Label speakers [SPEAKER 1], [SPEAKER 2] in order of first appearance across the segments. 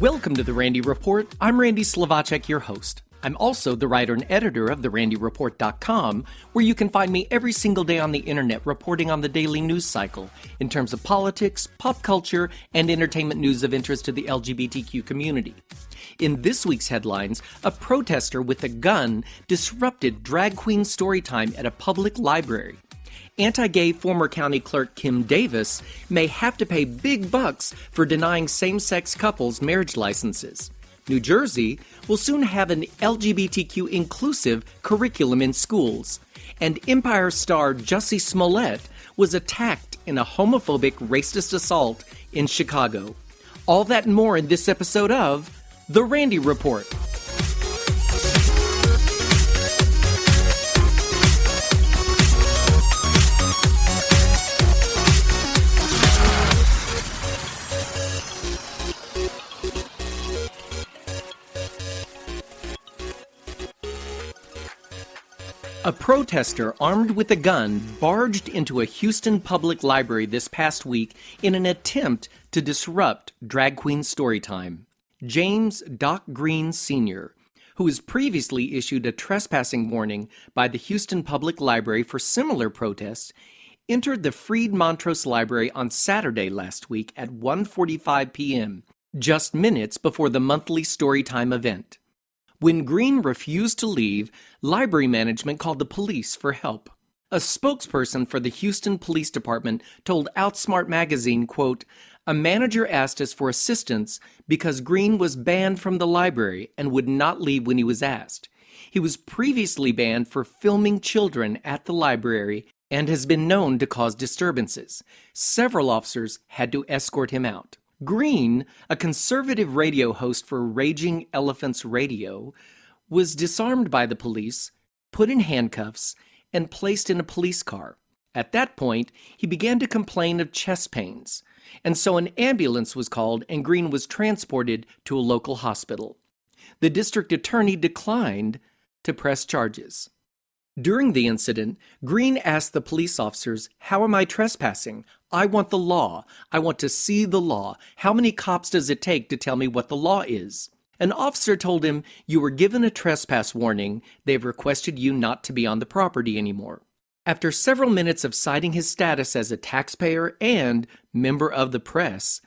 [SPEAKER 1] Welcome to the Randy Report. I'm Randy Slavacek, your host. I'm also the writer and editor of therandyreport.com, where you can find me every single day on the internet reporting on the daily news cycle in terms of politics, pop culture, and entertainment news of interest to the LGBTQ community. In this week's headlines, a protester with a gun disrupted Drag Queen Storytime at a public library. Anti-gay former county clerk Kim Davis may have to pay big bucks for denying same-sex couples marriage licenses. New Jersey will soon have an LGBTQ-inclusive curriculum in schools. And Empire star Jussie Smollett was attacked in a homophobic racist assault in Chicago. All that and more in this episode of The Randy Report. A protester armed with a gun barged into a Houston public library this past week in an attempt to disrupt Drag Queen Storytime. James Doc Green Sr., who was previously issued a trespassing warning by the Houston Public Library for similar protests, entered the Freed Montrose Library on Saturday last week at 1:45 p.m., just minutes before the monthly Storytime event. When Green refused to leave, library management called the police for help. A spokesperson for the Houston Police Department told Outsmart magazine, quote, "A manager asked us for assistance because Green was banned from the library and would not leave when he was asked. He was previously banned for filming children at the library and has been known to cause disturbances. Several officers had to escort him out." Green, a conservative radio host for Raging Elephants Radio, was disarmed by the police, put in handcuffs, and placed in a police car. At that point, he began to complain of chest pains, and so an ambulance was called and Green was transported to a local hospital. The district attorney declined to press charges. During the incident, Green asked the police officers, "How am I trespassing? I want the law. I want to see the law. How many cops does it take to tell me what the law is?" An officer told him, "You were given a trespass warning. They've requested you not to be on the property anymore." After several minutes of citing his status as a taxpayer and member of the press,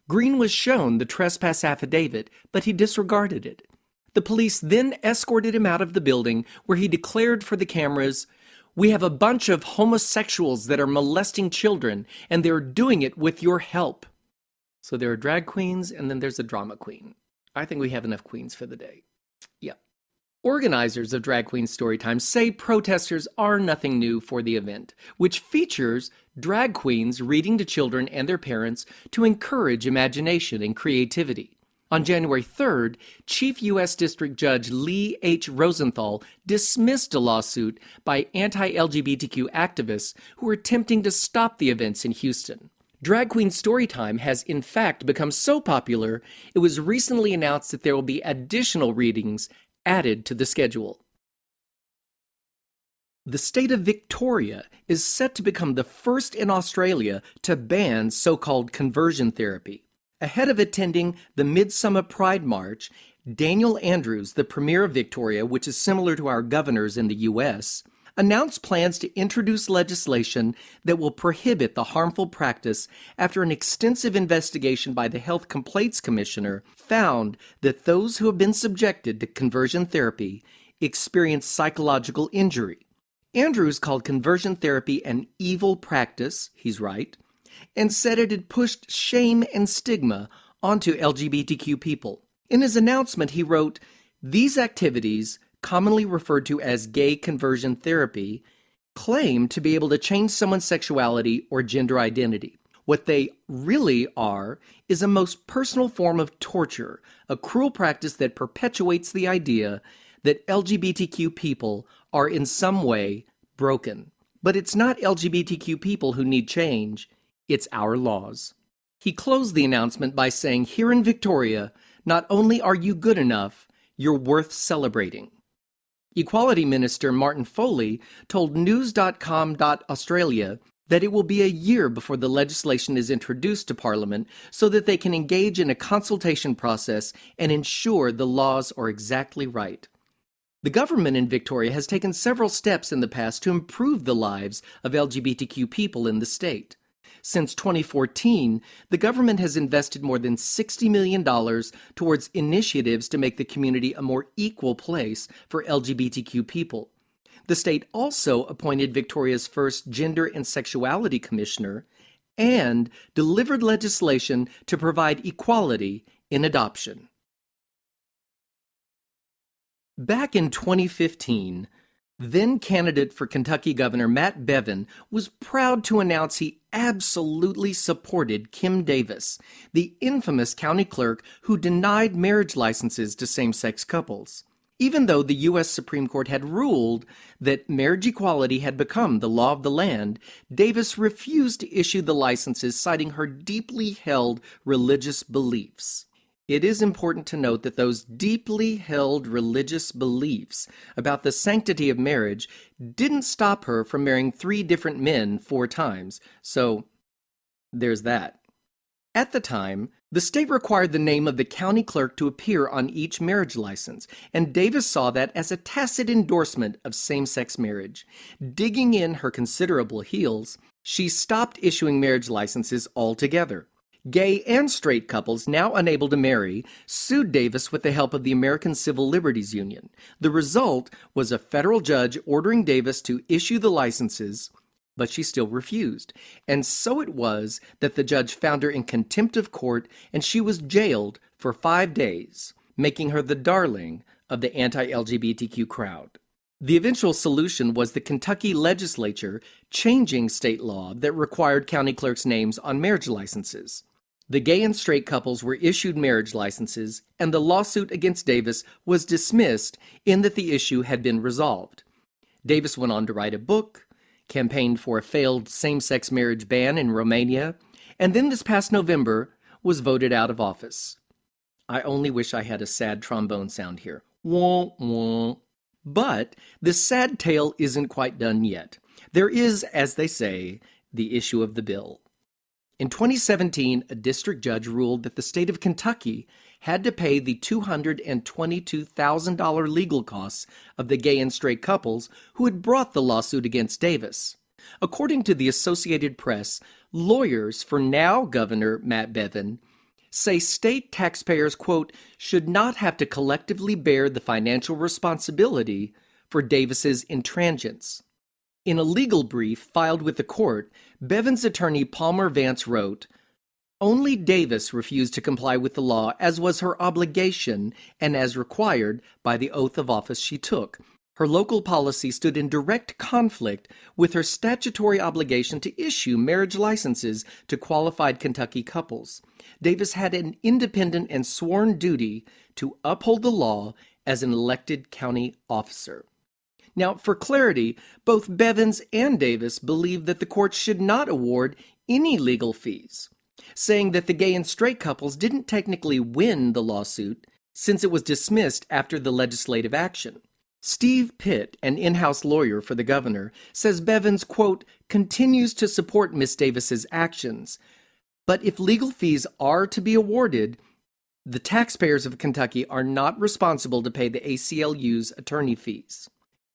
[SPEAKER 1] Green was shown the trespass affidavit, but he disregarded it. The police then escorted him out of the building, where he declared for the cameras, "We have a bunch of homosexuals that are molesting children, and they're doing it with your help." So there are drag queens, and then there's a drama queen. I think we have enough queens for the day. Yeah. Organizers of Drag Queen Storytime say protesters are nothing new for the event, which features drag queens reading to children and their parents to encourage imagination and creativity. On January 3rd, Chief U.S. District Judge Lee H. Rosenthal dismissed a lawsuit by anti-LGBTQ activists who were attempting to stop the events in Houston. Drag Queen Storytime has in fact become so popular, it was recently announced that there will be additional readings added to the schedule. The state of Victoria is set to become the first in Australia to ban so-called conversion therapy. Ahead of attending the Midsummer Pride March, Daniel Andrews, the Premier of Victoria, which is similar to our governors in the U.S., announced plans to introduce legislation that will prohibit the harmful practice after an extensive investigation by the Health Complaints Commissioner found that those who have been subjected to conversion therapy experience psychological injury. Andrews called conversion therapy an evil practice, he's right, and said it had pushed shame and stigma onto LGBTQ people. In his announcement, he wrote, "These activities, commonly referred to as gay conversion therapy, claim to be able to change someone's sexuality or gender identity. What they really are is a most personal form of torture, a cruel practice that perpetuates the idea that LGBTQ people are in some way broken. But it's not LGBTQ people who need change. It's our laws." He closed the announcement by saying, "Here in Victoria, not only are you good enough, you're worth celebrating." Equality Minister Martin Foley told News.com.Australia that it will be a year before the legislation is introduced to Parliament so that they can engage in a consultation process and ensure the laws are exactly right. The government in Victoria has taken several steps in the past to improve the lives of LGBTQ people in the state. Since 2014, the government has invested more than $60 million towards initiatives to make the community a more equal place for LGBTQ people. The state also appointed Victoria's first Gender and Sexuality Commissioner and delivered legislation to provide equality in adoption. Back in 2015, then candidate for Kentucky Governor Matt Bevin was proud to announce he absolutely supported Kim Davis, the infamous county clerk who denied marriage licenses to same-sex couples. Even though the U.S. Supreme Court had ruled that marriage equality had become the law of the land, Davis refused to issue the licenses, citing her deeply held religious beliefs. It is important to note that those deeply held religious beliefs about the sanctity of marriage didn't stop her from marrying 3 different men 4 times, so there's that. At the time, the state required the name of the county clerk to appear on each marriage license, and Davis saw that as a tacit endorsement of same-sex marriage. Digging in her considerable heels, she stopped issuing marriage licenses altogether. Gay and straight couples, now unable to marry, sued Davis with the help of the American Civil Liberties Union. The result was a federal judge ordering Davis to issue the licenses, but she still refused. And so it was that the judge found her in contempt of court, and she was jailed for 5 days, making her the darling of the anti-LGBTQ crowd. The eventual solution was the Kentucky legislature changing state law that required county clerks' names on marriage licenses. The gay and straight couples were issued marriage licenses, and the lawsuit against Davis was dismissed in that the issue had been resolved. Davis went on to write a book, campaigned for a failed same-sex marriage ban in Romania, and then this past November was voted out of office. I only wish I had a sad trombone sound here. Wah, wah. But this sad tale isn't quite done yet. There is, as they say, the issue of the bill. In 2017, a district judge ruled that the state of Kentucky had to pay the $222,000 legal costs of the gay and straight couples who had brought the lawsuit against Davis. According to the Associated Press, lawyers for now Governor Matt Bevin say state taxpayers, quote, should not have to collectively bear the financial responsibility for Davis's intransigence. In a legal brief filed with the court, Bevin's attorney Palmer Vance wrote, "Only Davis refused to comply with the law as was her obligation and as required by the oath of office she took. Her local policy stood in direct conflict with her statutory obligation to issue marriage licenses to qualified Kentucky couples. Davis had an independent and sworn duty to uphold the law as an elected county officer." Now, for clarity, both Bevins and Davis believe that the court should not award any legal fees, saying that the gay and straight couples didn't technically win the lawsuit since it was dismissed after the legislative action. Steve Pitt, an in-house lawyer for the governor, says Bevins, quote, continues to support Miss Davis's actions, but if legal fees are to be awarded, the taxpayers of Kentucky are not responsible to pay the ACLU's attorney fees.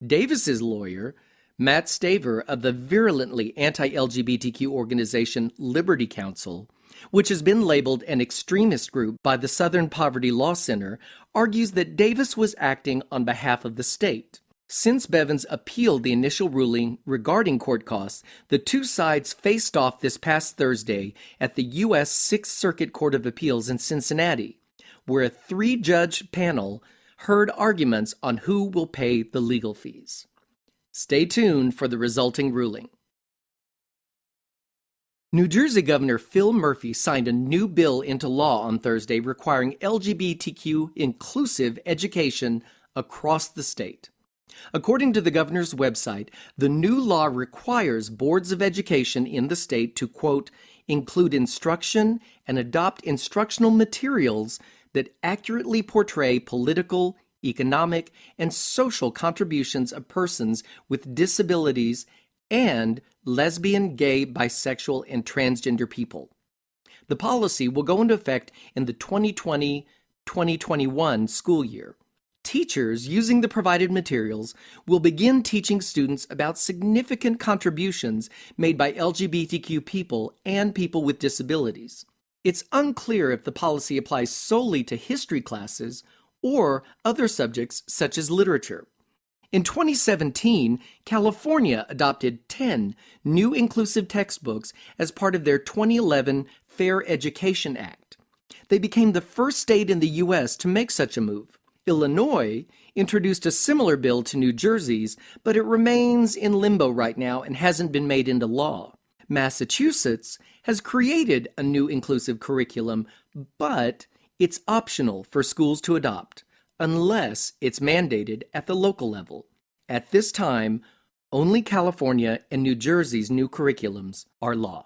[SPEAKER 1] Davis's lawyer, Matt Staver of the virulently anti-LGBTQ organization Liberty Counsel, which has been labeled an extremist group by the Southern Poverty Law Center, argues that Davis was acting on behalf of the state. Since Bevins appealed the initial ruling regarding court costs, the two sides faced off this past Thursday at the U.S. Sixth Circuit Court of Appeals in Cincinnati, where a 3-judge panel heard arguments on who will pay the legal fees. Stay tuned for the resulting ruling. New Jersey Governor Phil Murphy signed a new bill into law on Thursday requiring LGBTQ-inclusive education across the state. According to the governor's website, the new law requires boards of education in the state to, quote, include instruction and adopt instructional materials that accurately portray political, economic, and social contributions of persons with disabilities and lesbian, gay, bisexual, and transgender people. The policy will go into effect in the 2020-2021 school year. Teachers using the provided materials will begin teaching students about significant contributions made by LGBTQ people and people with disabilities. It's unclear if the policy applies solely to history classes or other subjects such as literature. In 2017, California adopted 10 new inclusive textbooks as part of their 2011 Fair Education Act. They became the first state in the U.S. to make such a move. Illinois introduced a similar bill to New Jersey's, but it remains in limbo right now and hasn't been made into law. Massachusetts has created a new inclusive curriculum, but it's optional for schools to adopt, unless it's mandated at the local level. At this time, only California and New Jersey's new curriculums are law.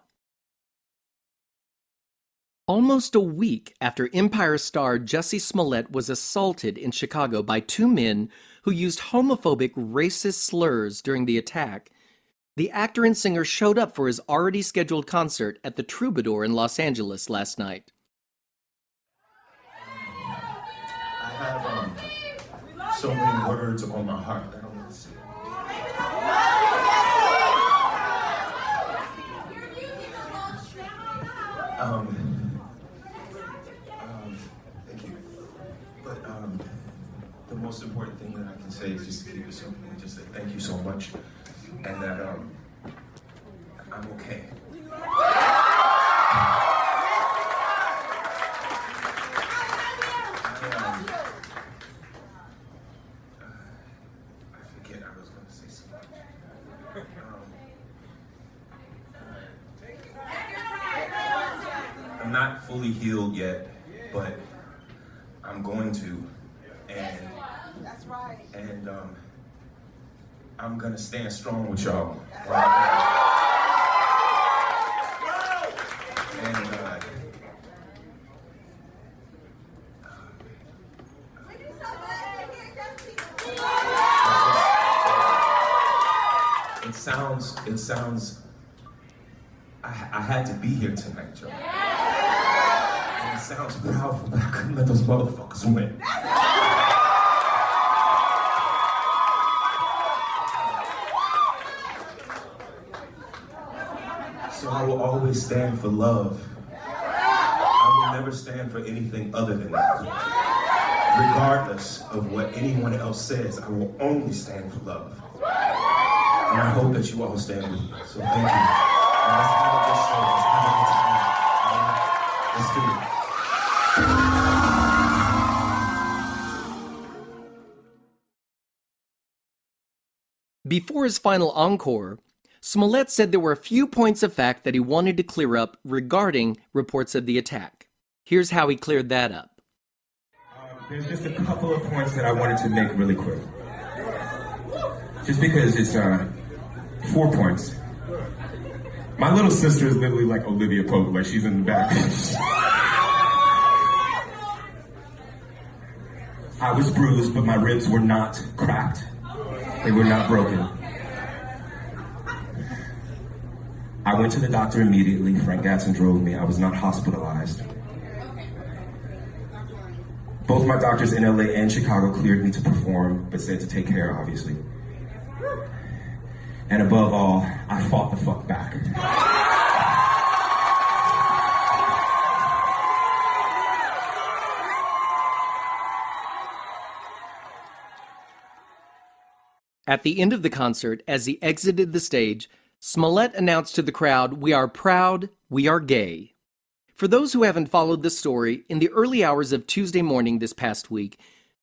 [SPEAKER 1] Almost a week after Empire star Jussie Smollett was assaulted in Chicago by two men who used homophobic, racist slurs during the attack, the actor and singer showed up for his already scheduled concert at the Troubadour in Los Angeles last night.
[SPEAKER 2] I have so many words on my heart that I want to say. Thank you. But the most important thing that I can say is just to keep it simple and just say thank you so much, and that I'm okay. I forget I was going to say something. I'm not fully healed yet, but I'm going to, and that's right. And I'm gonna stand strong with y'all. And it sounds. I had to be here tonight, y'all. And it sounds powerful, but I couldn't let those motherfuckers win. So I will always stand for love. I will never stand for anything other than that. Regardless of what anyone else says, I will only stand for love. And I hope that you all stand with me. So thank you. And let's have a good show. Let's have a good time. Let's do it.
[SPEAKER 1] Before his final encore, Smollet said there were a few points of fact that he wanted to clear up regarding reports of the attack. Here's how he cleared that up.
[SPEAKER 2] There's just a couple of points that I wanted to make really quick. Just because it's 4 points. My little sister is literally like Olivia Pope, like she's in the back. I was bruised, but my ribs were not cracked. They were not broken. I went to the doctor immediately. Frank Gatson drove me. I was not hospitalized. Both my doctors in LA and Chicago cleared me to perform, but said to take care, obviously. And above all, I fought the fuck back.
[SPEAKER 1] At the end of the concert, as he exited the stage, Smollet announced to the crowd, "We are proud, we are gay." For those who haven't followed the story, in the early hours of Tuesday morning this past week,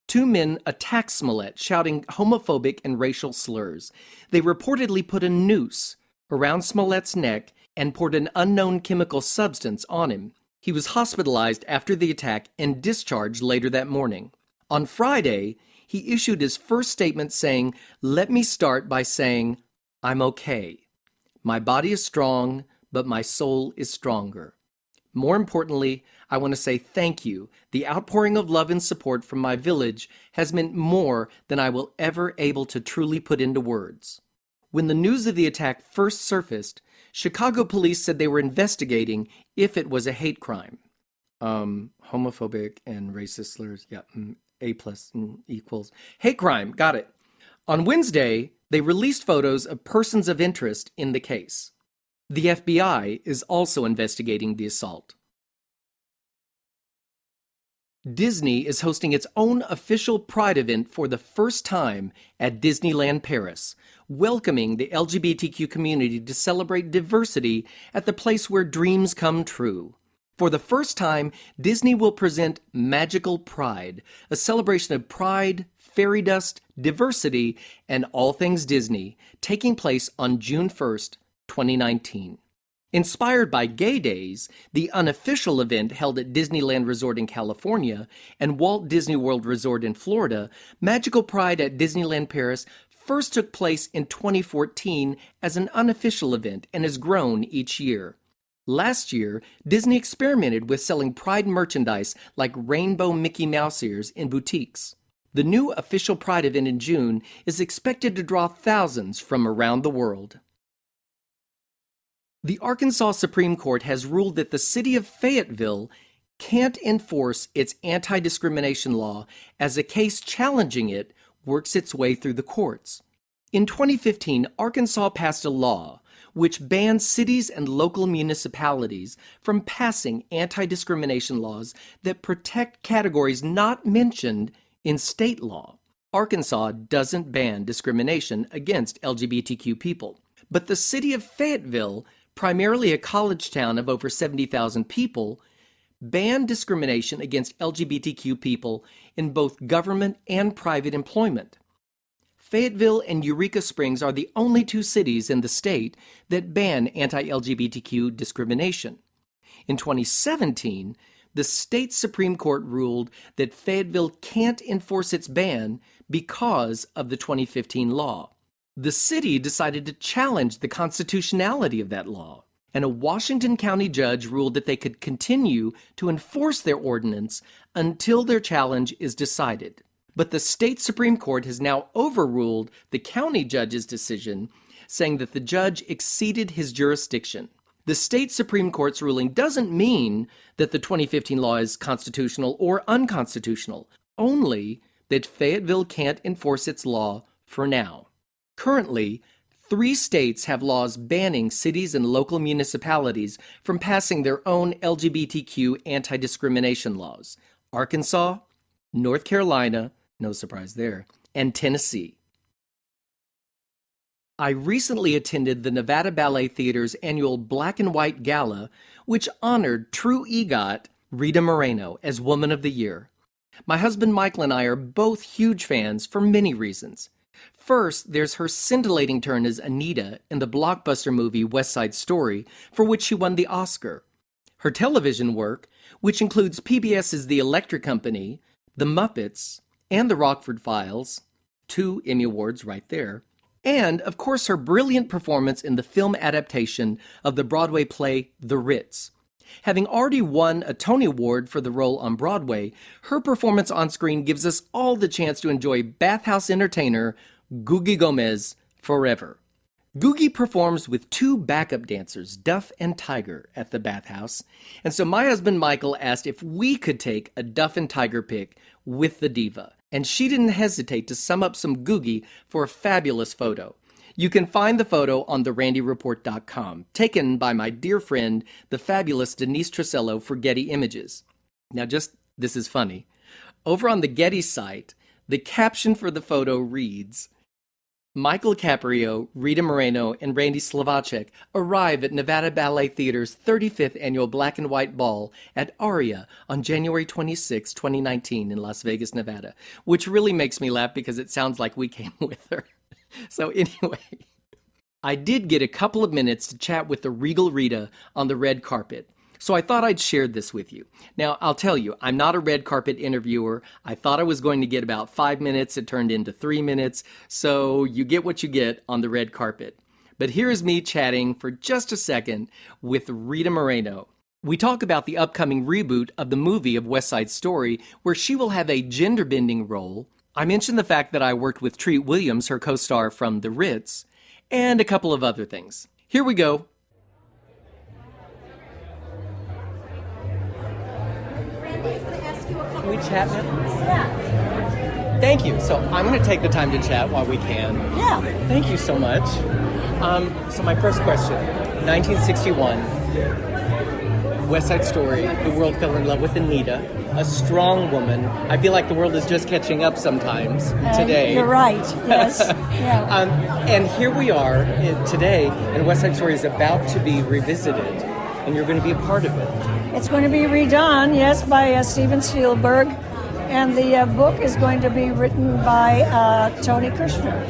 [SPEAKER 1] two men attacked Smollet, shouting homophobic and racial slurs. They reportedly put a noose around Smollett's neck and poured an unknown chemical substance on him. He was hospitalized after the attack and discharged later that morning. On Friday, he issued his first statement saying, "Let me start by saying, I'm okay. My body is strong, but my soul is stronger. More importantly, I want to say thank you. The outpouring of love and support from my village has meant more than I will ever able to truly put into words. When the news of the attack first surfaced, Chicago police said they were investigating if it was a hate crime. Homophobic and racist slurs. Yeah, A plus equals. Hate crime, got it. On Wednesday, they released photos of persons of interest in the case. The FBI is also investigating the assault. Disney is hosting its own official Pride event for the first time at Disneyland Paris, welcoming the LGBTQ community to celebrate diversity at the place where dreams come true. For the first time, Disney will present Magical Pride, a celebration of pride, fairy dust, diversity, and all things Disney, taking place on June 1st, 2019. Inspired by Gay Days, the unofficial event held at Disneyland Resort in California and Walt Disney World Resort in Florida, Magical Pride at Disneyland Paris first took place in 2014 as an unofficial event and has grown each year. Last year, Disney experimented with selling Pride merchandise like rainbow Mickey Mouse ears in boutiques. The new official Pride event in June is expected to draw thousands from around the world. The Arkansas Supreme Court has ruled that the city of Fayetteville can't enforce its anti-discrimination law as a case challenging it works its way through the courts. In 2015, Arkansas passed a law which bans cities and local municipalities from passing anti-discrimination laws that protect categories not mentioned in state law. Arkansas doesn't ban discrimination against LGBTQ people, but the city of Fayetteville, primarily a college town of over 70,000 people, banned discrimination against LGBTQ people in both government and private employment. Fayetteville and Eureka Springs are the only two cities in the state that ban anti-LGBTQ discrimination. In 2017, the state Supreme Court ruled that Fayetteville can't enforce its ban because of the 2015 law. The city decided to challenge the constitutionality of that law, and a Washington County judge ruled that they could continue to enforce their ordinance until their challenge is decided. But the state Supreme Court has now overruled the county judge's decision, saying that the judge exceeded his jurisdiction. The state Supreme Court's ruling doesn't mean that the 2015 law is constitutional or unconstitutional, only that Fayetteville can't enforce its law for now. Currently, 3 states have laws banning cities and local municipalities from passing their own LGBTQ anti-discrimination laws: Arkansas, North Carolina, no surprise there, and Tennessee. I recently attended the Nevada Ballet Theater's annual Black and White Gala, which honored true EGOT Rita Moreno as Woman of the Year. My husband Michael and I are both huge fans for many reasons. First, there's her scintillating turn as Anita in the blockbuster movie West Side Story, for which she won the Oscar. Her television work, which includes PBS's The Electric Company, The Muppets, and The Rockford Files, 2 Emmy Awards right there, and, of course, her brilliant performance in the film adaptation of the Broadway play The Ritz. Having already won a Tony Award for the role on Broadway, her performance on screen gives us all the chance to enjoy bathhouse entertainer Googie Gomez forever. Googie performs with 2 backup dancers, Duff and Tiger, at the bathhouse, and so my husband Michael asked if we could take a Duff and Tiger pic with the diva, and she didn't hesitate to sum up some Googie for a fabulous photo. You can find the photo on therandyreport.com, taken by my dear friend, the fabulous Denise Trissello for Getty Images. Now this is funny. Over on the Getty site, the caption for the photo reads, "Michael Caprio, Rita Moreno, and Randy Slavacek arrive at Nevada Ballet Theater's 35th annual Black and White Ball at Aria on January 26, 2019 in Las Vegas, Nevada," which really makes me laugh because it sounds like we came with her. So anyway, I did get a couple of minutes to chat with the Regal Rita on the red carpet, so I thought I'd share this with you. Now, I'll tell you, I'm not a red carpet interviewer. I thought I was going to get about 5 minutes. It turned into 3 minutes, so you get what you get on the red carpet. But here's me chatting for just a second with Rita Moreno. We talk about the upcoming reboot of the movie of West Side Story, where she will have a gender-bending role. I mentioned the fact that I worked with Treat Williams, her co-star from The Ritz, and a couple of other things. Here we go. Can we chat now?
[SPEAKER 3] Yeah.
[SPEAKER 1] Thank you. So I'm going to take the time to chat while we can.
[SPEAKER 3] Yeah.
[SPEAKER 1] Thank you so much. So my first question, 1961, West Side Story, the world fell in love with Anita, a strong woman. I feel like the world is just catching up sometimes today.
[SPEAKER 3] You're right, yes. Yeah.
[SPEAKER 1] And here we are today, and West Side Story is about to be revisited, and you're going to be a part of it.
[SPEAKER 3] It's going to be redone, yes, by Steven Spielberg, and the book is going to be written by Tony Kushner,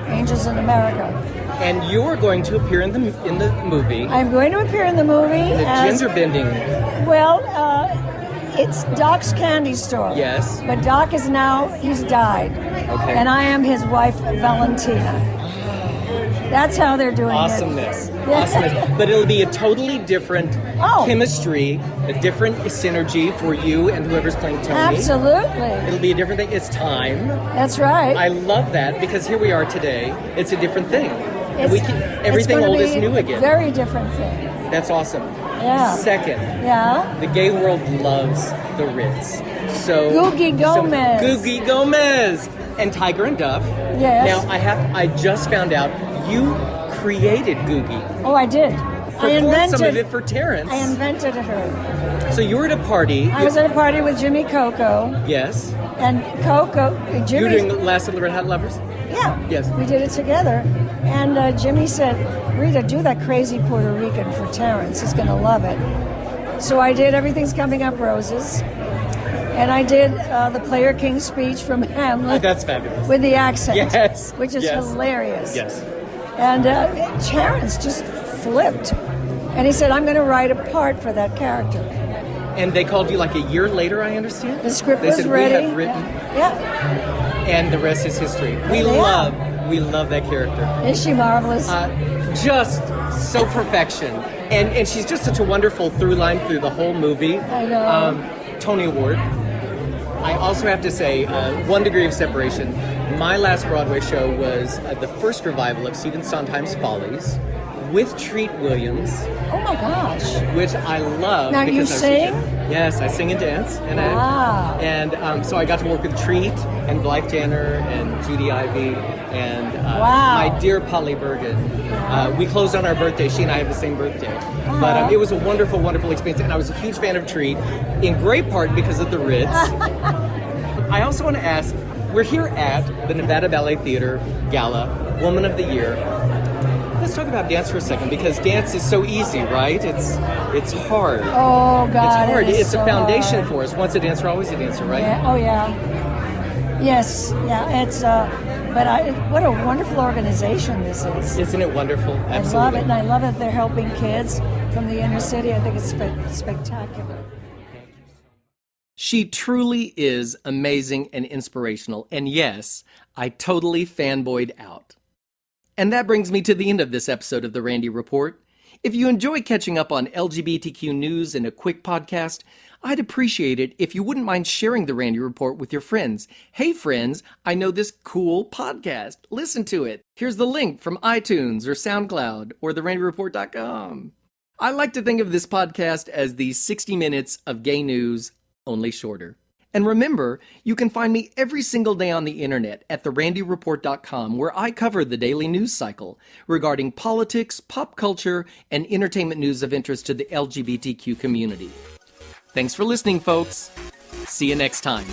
[SPEAKER 3] Angels in America.
[SPEAKER 1] And you're going to appear in the movie.
[SPEAKER 3] I'm going to appear in the movie.
[SPEAKER 1] The gender bending.
[SPEAKER 3] Well, it's Doc's candy store.
[SPEAKER 1] Yes.
[SPEAKER 3] But Doc is now, he's died.
[SPEAKER 1] Okay.
[SPEAKER 3] And I am his wife, Valentina. That's how they're doing
[SPEAKER 1] Awesomeness.
[SPEAKER 3] it.
[SPEAKER 1] Awesomeness. But it'll be a totally different chemistry, a different synergy for you and whoever's playing Tony.
[SPEAKER 3] Absolutely.
[SPEAKER 1] It'll be a different thing. It's time.
[SPEAKER 3] That's right.
[SPEAKER 1] I love that because here we are today. It's a different thing. And everything old is new again.
[SPEAKER 3] Very different thing.
[SPEAKER 1] That's awesome.
[SPEAKER 3] Yeah.
[SPEAKER 1] Second,
[SPEAKER 3] Yeah.
[SPEAKER 1] the gay world loves the Ritz. So
[SPEAKER 3] Googie Gomez.
[SPEAKER 1] Googie Gomez and Tiger and Duff.
[SPEAKER 3] Yes.
[SPEAKER 1] Now I just found out you created Googie.
[SPEAKER 3] Oh, I did. I invented
[SPEAKER 1] some of it for Terrence.
[SPEAKER 3] I invented her.
[SPEAKER 1] So you were at a party.
[SPEAKER 3] I was at a party with Jimmy Coco.
[SPEAKER 1] Yes.
[SPEAKER 3] And Coco, Jimmy.
[SPEAKER 1] You were doing Last of the Red Hot Lovers?
[SPEAKER 3] Yeah.
[SPEAKER 1] Yes.
[SPEAKER 3] We did it together. And Jimmy said, Rita, do that crazy Puerto Rican for Terrence. He's going to love it. So I did Everything's Coming Up Roses. And I did the Player King speech from Hamlet.
[SPEAKER 1] That's fabulous.
[SPEAKER 3] With the accent.
[SPEAKER 1] Yes.
[SPEAKER 3] Which is hilarious.
[SPEAKER 1] Yes.
[SPEAKER 3] And Terrence just flipped. And he said, I'm going to write a part for that character.
[SPEAKER 1] And they called you like a year later, I understand?
[SPEAKER 3] The script
[SPEAKER 1] they
[SPEAKER 3] was
[SPEAKER 1] said,
[SPEAKER 3] ready.
[SPEAKER 1] We have written.
[SPEAKER 3] Yeah.
[SPEAKER 1] And the rest is history. We love that character.
[SPEAKER 3] Is she marvelous?
[SPEAKER 1] Just so perfection. And she's just such a wonderful through line through the whole movie.
[SPEAKER 3] I know.
[SPEAKER 1] Tony Award. I also have to say, 1 degree of separation. My last Broadway show was the first revival of Stephen Sondheim's Follies with Treat Williams.
[SPEAKER 3] Oh my gosh.
[SPEAKER 1] Which I love.
[SPEAKER 3] Now you sing?
[SPEAKER 1] Yes, I sing and dance. And
[SPEAKER 3] wow.
[SPEAKER 1] So I got to work with Treat and Blythe Danner and Judy Ivey and my dear Polly Bergen. We closed on our birthday. She and I have the same birthday. Uh-huh. But it was a wonderful, wonderful experience. And I was a huge fan of Treat, in great part because of the Ritz. I also want to ask, we're here at the Nevada Ballet Theater Gala, Woman of the Year. Let's talk about dance for a second, because dance is so easy, right? It's hard.
[SPEAKER 3] Oh, God.
[SPEAKER 1] It's hard. It's
[SPEAKER 3] so
[SPEAKER 1] a foundation
[SPEAKER 3] hard.
[SPEAKER 1] for us. Once a dancer, always a dancer, right?
[SPEAKER 3] Yeah. Oh, yeah. Yes. Yeah. It's. What a wonderful organization this is.
[SPEAKER 1] Isn't it wonderful? Absolutely.
[SPEAKER 3] I love it, and I love that they're helping kids from the inner city. I think it's spectacular.
[SPEAKER 1] She truly is amazing and inspirational. And yes, I totally fanboyed out. And that brings me to the end of this episode of The Randy Report. If you enjoy catching up on LGBTQ news in a quick podcast, I'd appreciate it if you wouldn't mind sharing The Randy Report with your friends. Hey friends, I know this cool podcast. Listen to it. Here's the link from iTunes or SoundCloud or therandyreport.com. I like to think of this podcast as the 60 minutes of gay news, only shorter. And remember, you can find me every single day on the internet at therandyreport.com, where I cover the daily news cycle regarding politics, pop culture, and entertainment news of interest to the LGBTQ community. Thanks for listening, folks. See you next time.